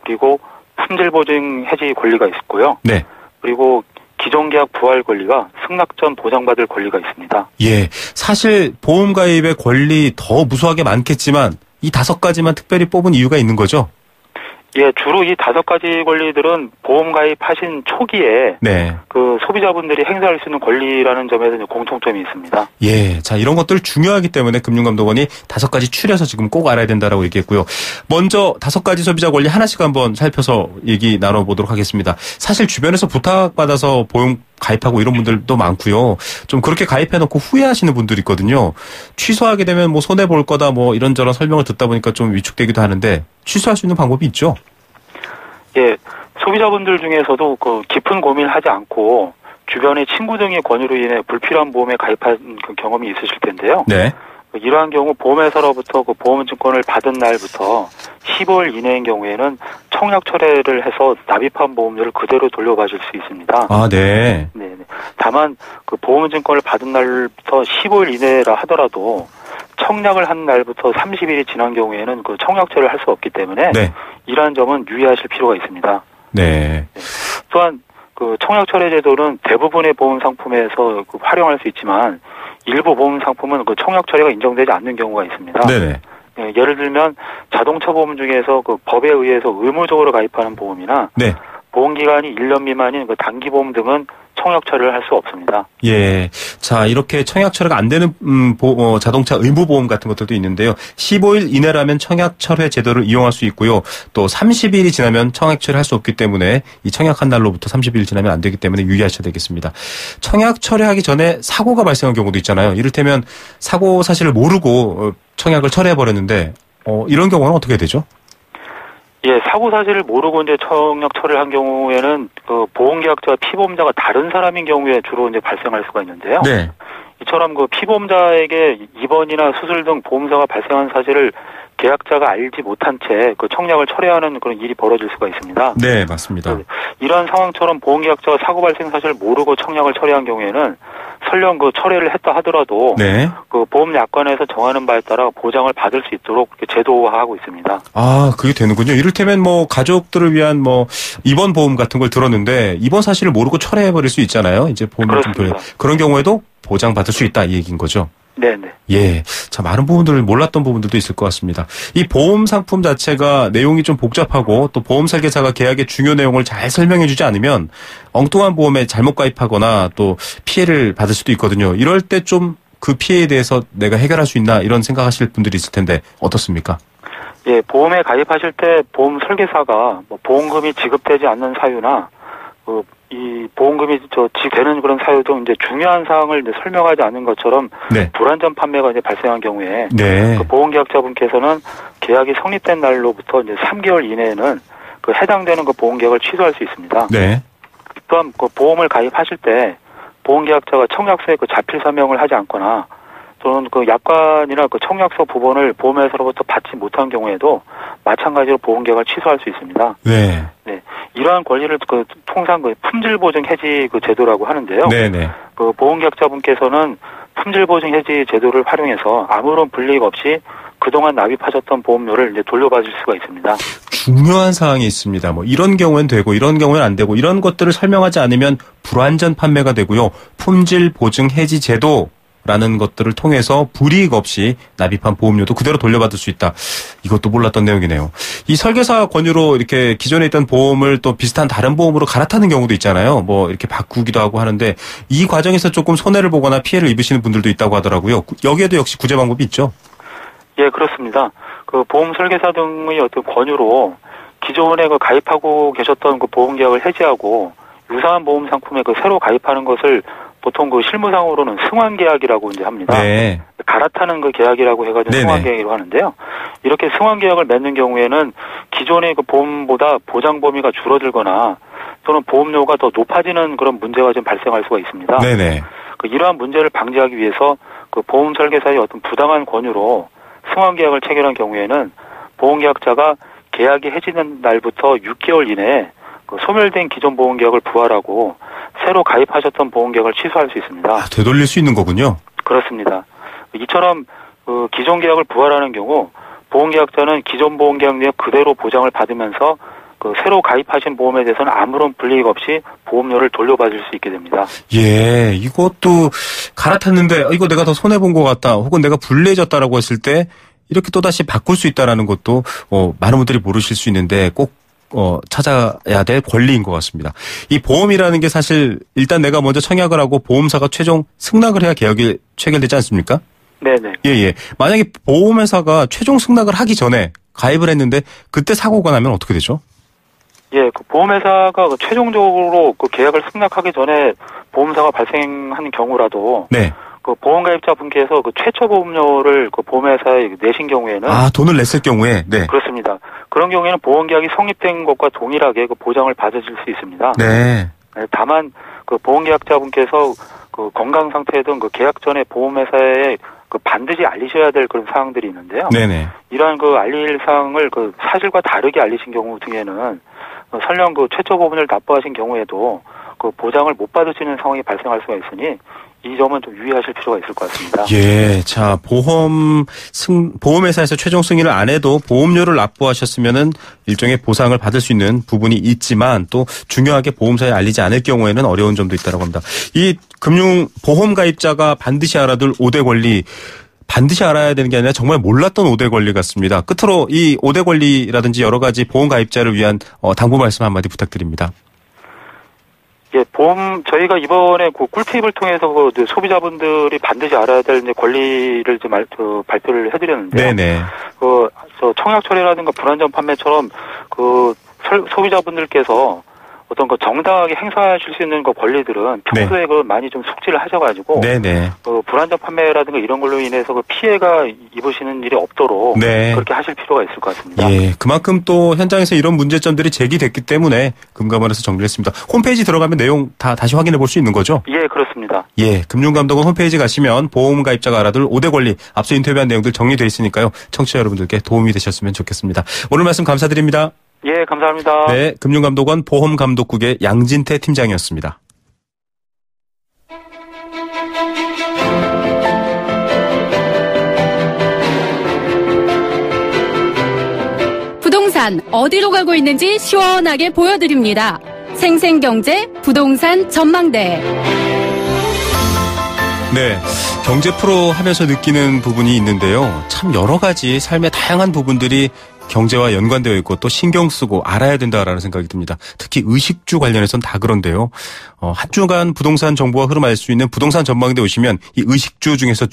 그리고 품질보증 해지 권리가 있고요. 네. 그리고 기존계약 부활 권리가 승낙 전 보장받을 권리가 있습니다. 예, 사실 보험가입의 권리 더 무수하게 많겠지만 이 5가지만 특별히 뽑은 이유가 있는 거죠? 예, 주로 이 5가지 권리들은 보험 가입하신 초기에 네. 그 소비자분들이 행사할 수 있는 권리라는 점에서 공통점이 있습니다. 예, 자 이런 것들 중요하기 때문에 금융감독원이 5가지 추려서 지금 꼭 알아야 된다라고 얘기했고요. 먼저 5가지 소비자 권리 하나씩 한번 살펴서 얘기 나눠보도록 하겠습니다. 사실 주변에서 부탁받아서 보험 가입하고 이런 분들도 많고요. 좀 그렇게 가입해놓고 후회하시는 분들이 있거든요. 취소하게 되면 뭐 손해 볼 거다 뭐 이런저런 설명을 듣다 보니까 좀 위축되기도 하는데 취소할 수 있는 방법이 있죠? 예, 소비자분들 중에서도 그 깊은 고민을 하지 않고 주변의 친구 등의 권유로 인해 불필요한 보험에 가입한 그 경험이 있으실 텐데요. 네. 이러한 경우 보험회사로부터 그 보험증권을 받은 날부터 15일 이내인 경우에는 청약 철회를 해서 납입한 보험료를 그대로 돌려받을 수 있습니다. 아, 네. 네. 다만 그 보험증권을 받은 날부터 15일 이내라 하더라도 청약을 한 날부터 30일이 지난 경우에는 그 청약 철회를 할 수 없기 때문에 네. 이러한 점은 유의하실 필요가 있습니다. 네. 또한 그 청약 철회 제도는 대부분의 보험 상품에서 그 활용할 수 있지만 일부 보험 상품은 그 청약 처리가 인정되지 않는 경우가 있습니다. 네네. 예, 예를 들면 자동차 보험 중에서 그 법에 의해서 의무적으로 가입하는 보험이나 네. 보험 기간이 1년 미만인 그 단기 보험 등은 청약 처리를 할 수 없습니다. 예. 자, 이렇게 청약 철회가 안 되는 자동차 의무 보험 같은 것들도 있는데요. 15일 이내라면 청약 철회 제도를 이용할 수 있고요. 또 30일이 지나면 청약 철회할 수 없기 때문에 이 청약한 날로부터 30일 지나면 안 되기 때문에 유의하셔야 되겠습니다. 청약 철회하기 전에 사고가 발생한 경우도 있잖아요. 이를테면 사고 사실을 모르고 청약을 철회해 버렸는데 이런 경우는 어떻게 되죠? 예, 사고 사실을 모르고 이제 청약 처리를 한 경우에는 그 보험계약자와 피보험자가 다른 사람인 경우에 주로 이제 발생할 수가 있는데요. 네. 이처럼 그 피보험자에게 입원이나 수술 등 보험사가 발생한 사실을 계약자가 알지 못한 채 그 청약을 철회하는 그런 일이 벌어질 수가 있습니다. 네, 맞습니다. 이러한 상황처럼 보험계약자가 사고 발생 사실을 모르고 청약을 철회한 경우에는 설령 그 철회를 했다 하더라도 네. 그 보험 약관에서 정하는 바에 따라 보장을 받을 수 있도록 제도화하고 있습니다. 아, 그게 되는군요. 이를테면 뭐 가족들을 위한 뭐 입원 보험 같은 걸 들었는데 입원 사실을 모르고 철회해 버릴 수 있잖아요. 이제 보험 그런 경우에도 보장 받을 수 있다 이 얘기인 거죠. 네네. 예. 자, 많은 부분들을 몰랐던 부분들도 있을 것 같습니다. 이 보험 상품 자체가 내용이 좀 복잡하고 또 보험 설계사가 계약의 중요 내용을 잘 설명해 주지 않으면 엉뚱한 보험에 잘못 가입하거나 또 피해를 받을 수도 있거든요. 이럴 때 좀 그 피해에 대해서 내가 해결할 수 있나 이런 생각하실 분들이 있을 텐데 어떻습니까? 예, 보험에 가입하실 때 보험 설계사가 뭐 보험금이 지급되지 않는 사유나 이 보험금이 지급되는 그런 사유도 이제 중요한 사항을 이제 설명하지 않은 것처럼 네. 불완전 판매가 이제 발생한 경우에 네. 그 보험계약자분께서는 계약이 성립된 날로부터 이제 3개월 이내에는 그 해당되는 그 보험계약을 취소할 수 있습니다. 네. 또한 그 보험을 가입하실 때 보험계약자가 청약서에 그 자필 서명을 하지 않거나 또는 그 약관이나 그 청약서 부분을 보험회사로부터 받지 못한 경우에도 마찬가지로 보험계약을 취소할 수 있습니다. 네. 네. 이러한 권리를 그 통상 그 품질보증 해지 그 제도라고 하는데요. 네네. 그 보험계약자분께서는 품질보증 해지 제도를 활용해서 아무런 불이익 없이 그동안 납입하셨던 보험료를 이제 돌려받을 수가 있습니다. 중요한 사항이 있습니다. 뭐 이런 경우엔 되고 이런 경우엔 안 되고 이런 것들을 설명하지 않으면 불완전 판매가 되고요. 품질 보증 해지 제도 라는 것들을 통해서 불이익 없이 납입한 보험료도 그대로 돌려받을 수 있다. 이것도 몰랐던 내용이네요. 이 설계사 권유로 이렇게 기존에 있던 보험을 또 비슷한 다른 보험으로 갈아타는 경우도 있잖아요. 뭐 이렇게 바꾸기도 하고 하는데 이 과정에서 조금 손해를 보거나 피해를 입으시는 분들도 있다고 하더라고요. 여기에도 역시 구제 방법이 있죠? 예, 그렇습니다. 그 보험 설계사 등의 어떤 권유로 기존에 그 가입하고 계셨던 그 보험 계약을 해지하고 유사한 보험 상품에 그 새로 가입하는 것을 보통 그 실무상으로는 승환 계약이라고 이제 합니다. 네. 갈아타는 그 계약이라고 해가지고 네네. 승환 계약이라고 하는데요. 이렇게 승환 계약을 맺는 경우에는 기존의 그 보험보다 보장 범위가 줄어들거나 또는 보험료가 더 높아지는 그런 문제가 좀 발생할 수가 있습니다. 네네. 그 이러한 문제를 방지하기 위해서 그 보험 설계사의 어떤 부당한 권유로 승환 계약을 체결한 경우에는 보험계약자가 계약이 해지된 날부터 6개월 이내에 그 소멸된 기존 보험계약을 부활하고 새로 가입하셨던 보험계약을 취소할 수 있습니다. 아, 되돌릴 수 있는 거군요. 그렇습니다. 이처럼 그 기존 계약을 부활하는 경우 보험계약자는 기존 보험계약 내역 그대로 보장을 받으면서 그 새로 가입하신 보험에 대해서는 아무런 불이익 없이 보험료를 돌려받을 수 있게 됩니다. 예, 이것도 갈아탔는데 이거 내가 더 손해본 것 같다 혹은 내가 불리해졌다라고 했을 때 이렇게 또다시 바꿀 수 있다는 것도 많은 분들이 모르실 수 있는데 꼭 찾아야 될 권리인 것 같습니다. 이 보험이라는 게 사실 일단 내가 먼저 청약을 하고 보험사가 최종 승낙을 해야 계약이 체결되지 않습니까? 네네. 예. 만약에 보험회사가 최종 승낙을 하기 전에 가입을 했는데 그때 사고가 나면 어떻게 되죠? 예, 그 보험회사가 그 최종적으로 그 계약을 승낙하기 전에 보험사가 발생한 경우라도 네. 그 보험가입자 분께서 그 최초 보험료를 그 보험회사에 내신 경우에는 돈을 냈을 경우에 네. 그렇습니다. 그런 경우에는 보험계약이 성립된 것과 동일하게 그 보장을 받으실 수 있습니다. 네. 다만 그 보험계약자 분께서 그 건강 상태 등 그 계약 전에 보험회사에 그 반드시 알리셔야 될 그런 사항들이 있는데요. 네네. 이러한 그 알릴 사항을 그 사실과 다르게 알리신 경우 등에는 설령 그 최초 보험료를 납부하신 경우에도 그 보장을 못 받으시는 상황이 발생할 수가 있으니 이 점은 좀 유의하실 필요가 있을 것 같습니다. 예, 자 보험회사에서 최종 승인을 안 해도 보험료를 납부하셨으면은 일종의 보상을 받을 수 있는 부분이 있지만 또 중요하게 보험사에 알리지 않을 경우에는 어려운 점도 있다고 합니다. 이 보험 가입자가 반드시 알아둘 5대 권리. 반드시 알아야 되는 게 아니라 정말 몰랐던 5대 권리 같습니다. 끝으로 이 5대 권리라든지 여러 가지 보험 가입자를 위한 당부 말씀 한마디 부탁드립니다. 예, 저희가 이번에 그 꿀팁을 통해서 그 소비자분들이 반드시 알아야 될 권리를 좀 발표를 해드렸는데요. 네네. 청약 처리라든가 불안전 판매처럼 소비자분들께서 어떤 정당하게 행사하실 수 있는 권리들은 평소에 네. 많이 좀 숙지를 하셔가지고 네네. 불안전 판매라든가 이런 걸로 인해서 피해가 입으시는 일이 없도록 네. 그렇게 하실 필요가 있을 것 같습니다. 예, 그만큼 또 현장에서 이런 문제점들이 제기됐기 때문에 금감원에서 정리를 했습니다. 홈페이지 들어가면 내용 다 다시 확인해 볼 수 있는 거죠? 예, 그렇습니다. 예, 금융감독원 홈페이지 가시면 보험 가입자가 알아둘 5대 권리 앞서 인터뷰한 내용들 정리되어 있으니까요. 청취자 여러분들께 도움이 되셨으면 좋겠습니다. 오늘 말씀 감사드립니다. 예, 감사합니다. 네, 금융감독원 보험감독국의 양진태 팀장이었습니다. 부동산 어디로 가고 있는지 시원하게 보여드립니다. 생생경제 부동산 전망대. 네, 경제 프로 하면서 느끼는 부분이 있는데요. 참 여러 가지 삶의 다양한 부분들이 경제와 연관되어 있고 또 신경 쓰고 알아야 된다라는 생각이 듭니다. 특히 의식주 관련해서는 다 그런데요. 한 주간 부동산 정보와 흐름 알 수 있는 부동산 전망대 오시면 이 의식주 중에서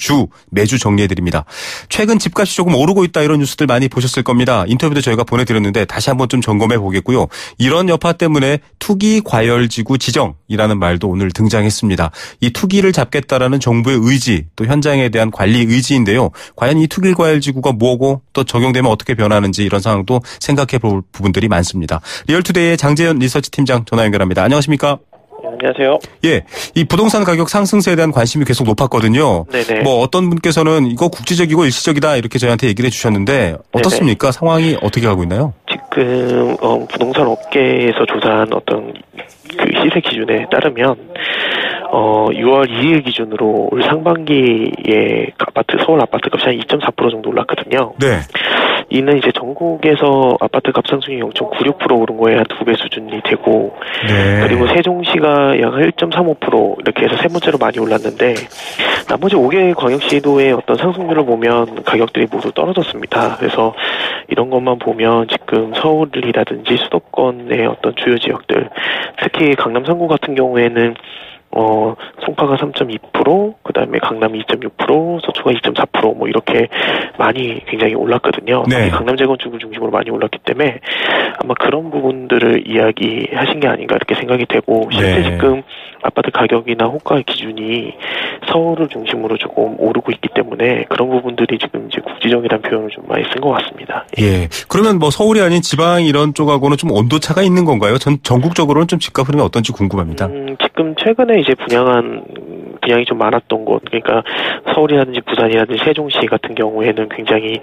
매주 정리해드립니다. 최근 집값이 조금 오르고 있다 이런 뉴스들 많이 보셨을 겁니다. 인터뷰도 저희가 보내드렸는데 다시 한번 좀 점검해 보겠고요. 이런 여파 때문에 투기 과열지구 지정이라는 말도 오늘 등장했습니다. 이 투기를 잡겠다라는 정부의 의지 또 현장에 대한 관리 의지인데요. 과연 이 투기 과열지구가 뭐고 또 적용되면 어떻게 변하는지 이런 상황도 생각해 볼 부분들이 많습니다. 리얼투데이의 장재현 리서치 팀장 전화 연결합니다. 안녕하십니까? 네, 안녕하세요. 예, 이 부동산 가격 상승세에 대한 관심이 계속 높았거든요. 네네. 어떤 분께서는 이거 국지적이고 일시적이다 이렇게 저희한테 얘기를 해주셨는데 어떻습니까? 네네. 상황이 어떻게 가고 있나요? 지금 부동산 업계에서 조사한 어떤 그 시세 기준에 따르면 6월 2일 기준으로 올 상반기에 서울 아파트 값이 한 2.4% 정도 올랐거든요. 네. 이는 이제 전국에서 아파트 값상승률이 0.96% 오른 거에 한 2배 수준이 되고, 네. 그리고 세종시가 약 1.35% 이렇게 해서 세 번째로 많이 올랐는데, 나머지 5개 광역시도의 어떤 상승률을 보면 가격들이 모두 떨어졌습니다. 그래서 이런 것만 보면 지금 서울이라든지 수도권의 어떤 주요 지역들, 특히 강남 3구 같은 경우에는 송파가 3.2%, 그 다음에 강남이 2.6%, 서초가 2.4% 뭐 이렇게 많이 굉장히 올랐거든요. 네. 강남 재건축을 중심으로 많이 올랐기 때문에 아마 그런 부분들을 이야기하신 게 아닌가 이렇게 생각이 되고, 실제 네. 지금 아파트 가격이나 호가 기준이 서울을 중심으로 조금 오르고 있기 때문에 그런 부분들이 지금 이제 국지적이라는 표현을 좀 많이 쓴 것 같습니다. 예. 그러면 뭐 서울이 아닌 지방 이런 쪽하고는 좀 온도차가 있는 건가요? 전국적으로는 좀 집값 흐름이 어떤지 궁금합니다. 지금 최근에 이제 분양이 좀 많았던 곳, 그러니까 서울이라든지 부산이라든지 세종시 같은 경우에는 굉장히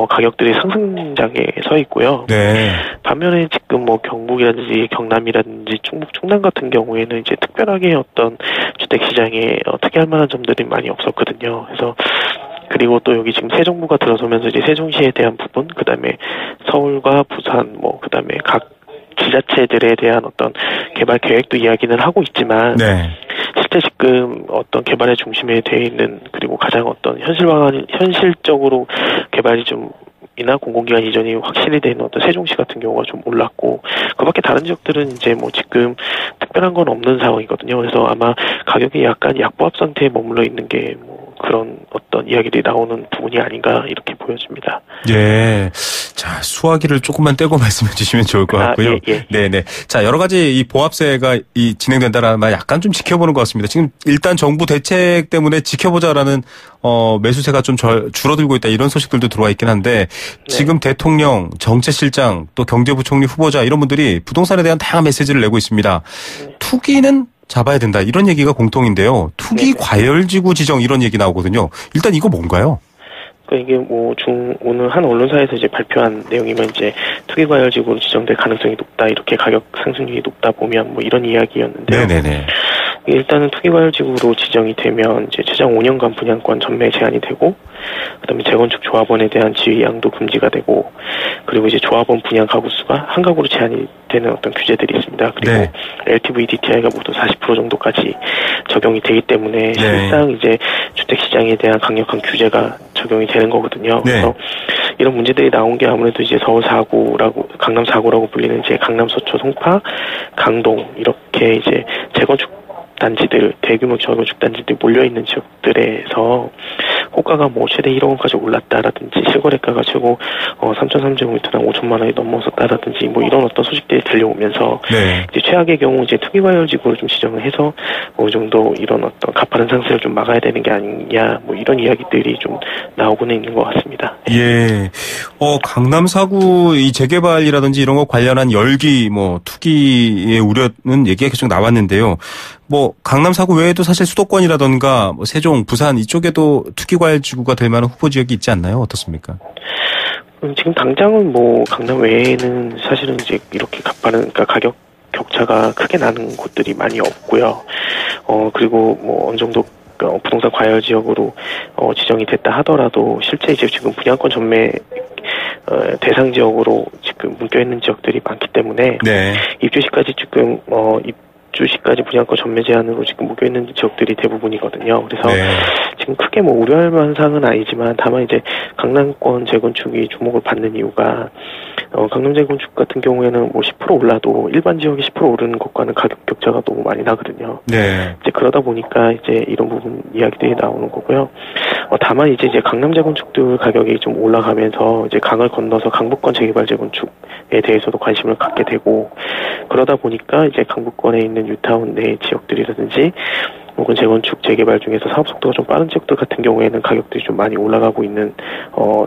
가격들이 상승장에 서 있고요. 네. 반면에 지금 뭐 경북이라든지 경남이라든지 충북, 충남 같은 경우에는 이제 특별하게 어떤 주택 시장에 특이할 만한 점들이 많이 없었거든요. 그래서 그리고 또 여기 지금 새 정부가 들어서면서 이제 세종시에 대한 부분, 그 다음에 서울과 부산, 뭐 그 다음에 각 지자체들에 대한 어떤 개발 계획도 이야기는 하고 있지만, 네. 실제 지금 어떤 개발의 중심에 돼 있는, 그리고 가장 어떤 현실적으로 개발이 좀 이나 공공기관 이전이 확실히 되는 어떤 세종시 같은 경우가 좀 올랐고, 그밖에 다른 지역들은 이제 뭐 지금 특별한 건 없는 상황이거든요. 그래서 아마 가격이 약간 약보합 상태에 머물러 있는 게 뭐 그런 어떤 이야기들이 나오는 부분이 아닌가 이렇게 보여집니다. 예. 자, 수화기를 조금만 떼고 말씀해 주시면 좋을 것 같고요. 예. 네네. 자, 여러 가지 이 보합세가 진행된다라는 말 약간 좀 지켜보는 것 같습니다. 지금 일단 정부 대책 때문에 지켜보자라는 매수세가 좀 줄어들고 있다 이런 소식들도 들어와 있긴 한데, 지금 대통령, 정책실장, 또 경제부총리 후보자 이런 분들이 부동산에 대한 다양한 메시지를 내고 있습니다. 투기는 잡아야 된다 이런 얘기가 공통인데요. 투기 과열지구 지정 이런 얘기 나오거든요. 일단 이거 뭔가요? 그러니까 이게 뭐 오늘 한 언론사에서 이제 발표한 내용이면 이제 투기과열지구로 지정될 가능성이 높다, 이렇게 가격 상승률이 높다 보면 뭐 이런 이야기였는데요. 네네네. 일단은 투기과열지구로 지정이 되면 이제 최장 5년간 분양권 전매 제한이 되고, 그다음에 재건축 조합원에 대한 지위 양도 금지가 되고, 그리고 이제 조합원 분양 가구 수가 한 가구로 제한이 되는 어떤 규제들이 있습니다. 그리고 네. LTV DTI가 모두 40% 정도까지 적용이 되기 때문에 실상 이제 주택 시장에 대한 강력한 규제가 적용이 되는 거거든요. 네. 그래서 이런 문제들이 나온 게 아무래도 이제 서울 4구라고, 강남 4구라고 불리는 이제 강남, 서초, 송파, 강동 이렇게 이제 재건축 단지들, 대규모 재건축 단지들이 몰려있는 지역들에서 호가가 뭐 최대 1억 원까지 올랐다라든지, 실거래가가 최고 3,300m당 5천만 원이 넘어섰다라든지 뭐 이런 어떤 소식들이 들려오면서 이제 최악의 경우 이제 투기과열지구를 좀 지정을 해서 어느 정도 이런 어떤 가파른 상승을 좀 막아야 되는 게 아니냐, 뭐 이런 이야기들이 좀 나오고는 있는 것 같습니다. 예. 강남 4구 이 재개발이라든지 이런 거 관련한 열기, 뭐 투기의 우려는 얘기가 계속 나왔는데요. 뭐 강남 4구 외에도 사실 수도권이라든가 뭐 세종, 부산 이쪽에도 투기과열지구가 될 만한 후보 지역이 있지 않나요? 어떻습니까? 지금 당장은 뭐 강남 외에는 사실은 이제 이렇게 가파른, 그러니까 가격 격차가 크게 나는 곳들이 많이 없고요. 그리고 뭐 어느 정도 부동산 과열 지역으로 지정이 됐다 하더라도 실제 이제 지금 분양권 전매 대상 지역으로 지금 묶여 있는 지역들이 많기 때문에 입주시까지 지금 입주시까지 분양권 전매 제한으로 지금 묶여 있는 지역들이 대부분이거든요. 그래서 지금 크게 뭐 우려할 만한 사항은 아니지만, 다만 이제 강남권 재건축이 주목을 받는 이유가 강남 재건축 같은 경우에는 뭐 10% 올라도 일반 지역이 10% 오르는 것과는 가격 격차가 너무 많이 나거든요. 이제 그러다 보니까 이제 이런 부분 이야기들이 나오는 거고요. 다만 이제 강남 재건축들 가격이 좀 올라가면서 이제 강을 건너서 강북권 재개발 재건축에 대해서도 관심을 갖게 되고, 그러다 보니까 이제 강북권에 있는 뉴타운 내 지역들이라든지 혹은 재건축 재개발 중에서 사업 속도가 좀 빠른 지역들 같은 경우에는 가격들이 좀 많이 올라가고 있는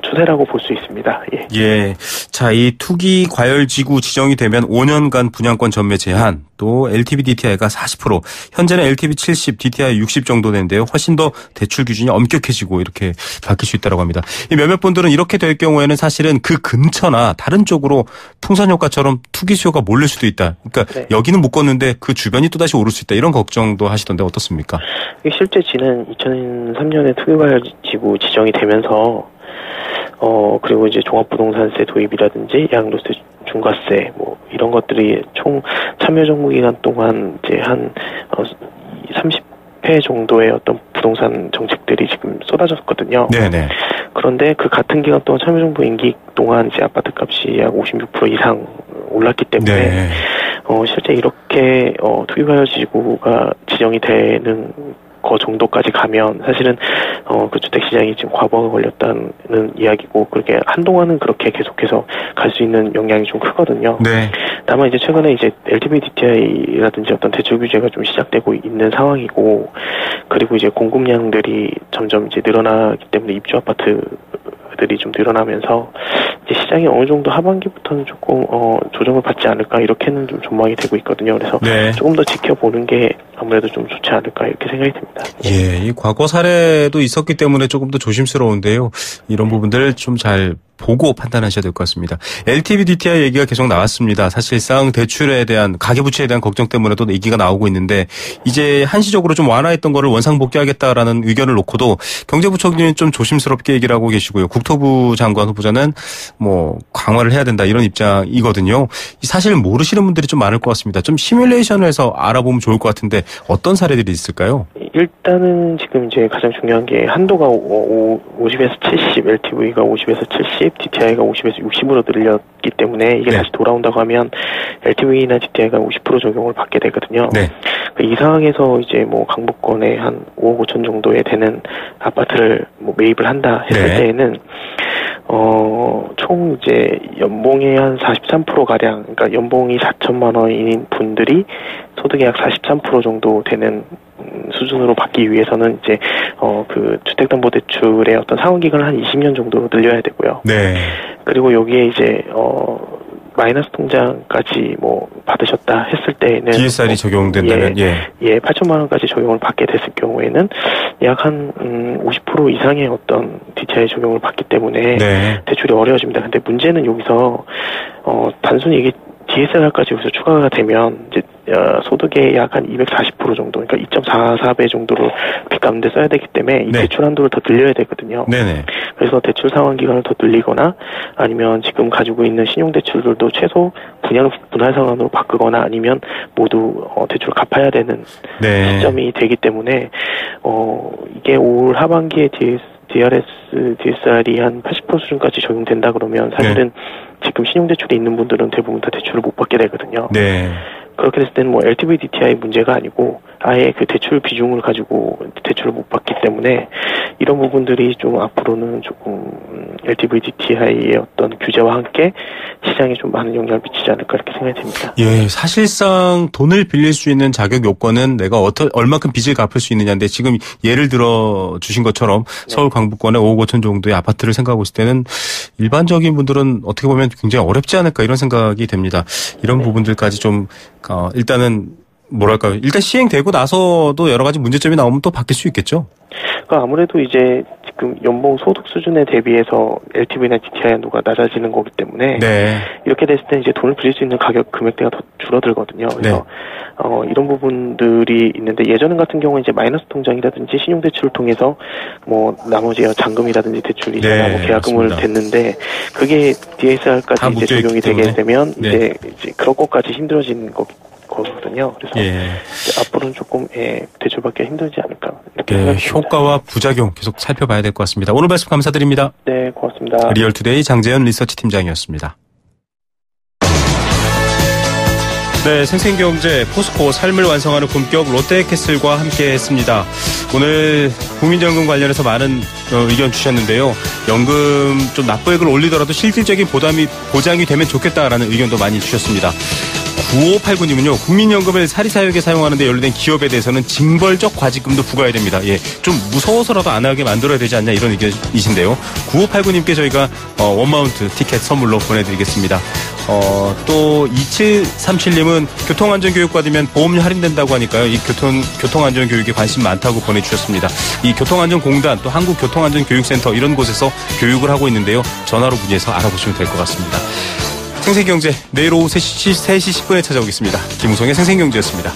추세라고 볼 수 있습니다. 예. 자, 이 투기 과열지구 지정이 되면 5년간 분양권 전매 제한, 또 LTV DTI가 40%, 현재는 LTV 70, DTI 60 정도 되는데요. 훨씬 더 대출 기준이 엄격해지고 이렇게 바뀔 수 있다고 합니다. 이 몇몇 분들은 이렇게 될 경우에는 사실은 그 근처나 다른 쪽으로 풍선 효과처럼 투기 수요가 몰릴 수도 있다. 그러니까 여기는 못 걷는데 그 주변이 또다시 오를 수 있다. 이런 걱정도 하시던데 어떻습니까? 실제 지난 2003년에 투기과열지구 지정이 되면서 그리고 이제 종합부동산세 도입이라든지 양도세 중과세 뭐 이런 것들이 총 참여 정부 기간 동안 이제 한 30회 정도의 어떤 부동산 정책들이 지금 쏟아졌거든요. 네네. 그런데 그 같은 기간 동안 참여정부 임기 동안 이제 아파트 값이 약 56% 이상 올랐기 때문에 네. 실제 이렇게 투기과열 지구가 지정이 되는 거 정도까지 가면 사실은 그 주택시장이 지금 과부하가 걸렸다는 이야기고 그렇게 한동안은 그렇게 계속해서 갈 수 있는 영향이 좀 크거든요. 네. 다만 이제 최근에 이제 LTV DTI라든지 어떤 대출 규제가 좀 시작되고 있는 상황이고 그리고 이제 공급량들이 점점 이제 늘어나기 때문에 입주 아파트들이 좀 늘어나면서 이제 시장이 어느 정도 하반기부터는 조금 조정을 받지 않을까 이렇게는 좀 전망이 되고 있거든요. 그래서 네. 조금 더 지켜보는 게 아무래도 좀 좋지 않을까 이렇게 생각이 듭니다. 예, 이 과거 사례도 있었기 때문에 조금 더 조심스러운데요. 이런 부분들 좀 잘 보고 판단하셔야 될 것 같습니다. LTV DTI 얘기가 계속 나왔습니다. 사실상 대출에 대한 가계부채에 대한 걱정 때문에도 얘기가 나오고 있는데 이제 한시적으로 좀 완화했던 거를 원상복귀하겠다라는 의견을 놓고도 경제부총리는 좀 조심스럽게 얘기를 하고 계시고요. 국토부 장관 후보자는 뭐 강화를 해야 된다 이런 입장이거든요. 사실 모르시는 분들이 좀 많을 것 같습니다. 좀 시뮬레이션을 해서 알아보면 좋을 것 같은데 어떤 사례들이 있을까요? 일단은 지금 이제 가장 중요한 게 한도가 50에서 70, LTV가 50에서 70, DTI가 50에서 60으로 늘렸기 때문에 이게 네. 다시 돌아온다고 하면 LTV나 DTI가 50% 적용을 받게 되거든요. 네. 이 상황에서 이제 뭐 강북권에 한 5억 5천 정도에 되는 아파트를 뭐 매입을 한다 했을 네. 때에는 총 이제 연봉의 한 43% 가량, 그러니까 연봉이 4천만 원인 분들이 소득의 약 43% 정도 되는 수준으로 받기 위해서는 이제 그 주택담보대출의 어떤 상환 기간을 한 20년 정도로 늘려야 되고요. 네. 그리고 여기에 이제 마이너스 통장까지 뭐 받으셨다 했을 때에는 DSR이 적용된다면 예. 8천만 원까지 적용을 받게 됐을 경우에는 약 한 50% 이상의 어떤 DTI 적용을 받기 때문에 네. 대출이 어려워집니다. 근데 문제는 여기서 단순히 이게 DSR까지 여기서 추가가 되면 이제 소득의 약 한 240% 정도, 그러니까 2.44배 정도로 빚 갚는 데 써야 되기 때문에 이 네. 대출 한도를 더 늘려야 되거든요. 네네. 그래서 대출 상환 기간을 더 늘리거나 아니면 지금 가지고 있는 신용대출들도 최소 분할 상환으로 바꾸거나 아니면 모두 대출을 갚아야 되는 네. 시점이 되기 때문에 이게 올 하반기에 DSR이 한 80% 수준까지 적용된다 그러면 사실은 지금 신용대출이 있는 분들은 대부분 다 대출을 못 받게 되거든요. 네. 그렇게 됐을 때는 뭐 LTV DTI 문제가 아니고 아예 그 대출 비중을 가지고 대출을 못 받기 때문에 이런 부분들이 좀 앞으로는 조금 LTV DTI의 어떤 규제와 함께 시장에 좀 많은 영향을 미치지 않을까 이렇게 생각이 됩니다. 예, 사실상 돈을 빌릴 수 있는 자격 요건은 내가 얼마큼 빚을 갚을 수 있느냐인데 지금 예를 들어 주신 것처럼 서울 강북권에 5억 5천 정도의 아파트를 생각하고 있을 때는 일반적인 분들은 어떻게 보면 굉장히 어렵지 않을까 이런 생각이 됩니다. 이런 부분들까지 좀 일단은 뭐랄까요? 일단 시행되고 나서도 여러 가지 문제점이 나오면 또 바뀔 수 있겠죠? 그러니까 아무래도 이제 지금 연봉 소득 수준에 대비해서 LTV나 DTI 한도가 낮아지는 거기 때문에 네. 이렇게 됐을 때 이제 돈을 빌릴 수 있는 가격 금액대가 더 줄어들거든요. 그래서 이런 부분들이 있는데 예전 같은 경우는 이제 마이너스 통장이라든지 신용대출을 통해서 뭐 나머지 잔금이라든지 대출이나 네, 뭐 계약금을 맞습니다. 댔는데 그게 DSR까지 이제 적용이 되게 되면 네. 이제 그런 것까지 힘들어지는 거거든요. 그래서 이제 앞으로는 조금 대출받기가 힘들지 않을까 이렇게 생각합니다. 효과와 부작용 계속 살펴봐야 될 것 같습니다. 오늘 말씀 감사드립니다. 네, 고맙습니다. 리얼투데이 장재현 리서치 팀장이었습니다. 네, 생생경제 포스코 삶을 완성하는 품격 롯데캐슬과 함께했습니다. 오늘 국민연금 관련해서 많은 의견 주셨는데요. 연금 좀 납부액을 올리더라도 실질적인 보장이 되면 좋겠다라는 의견도 많이 주셨습니다. 9589님은요, 국민연금을 사리사욕에 사용하는 데 연루된 기업에 대해서는 징벌적 과징금도 부과해야 됩니다. 예, 좀 무서워서라도 안 하게 만들어야 되지 않냐 이런 의견이신데요. 9589님께 저희가 원마운트 티켓 선물로 보내드리겠습니다. 또 2737님은 교통안전교육 받으면 보험료 할인된다고 하니까요. 이 교통안전교육에 관심 많다고 보내주셨습니다. 이 교통안전공단 또 한국교통안전교육센터 이런 곳에서 교육을 하고 있는데요. 전화로 문의해서 알아보시면 될 것 같습니다. 생생경제 내일 오후 3시 10분에 찾아오겠습니다. 김우성의 생생경제였습니다.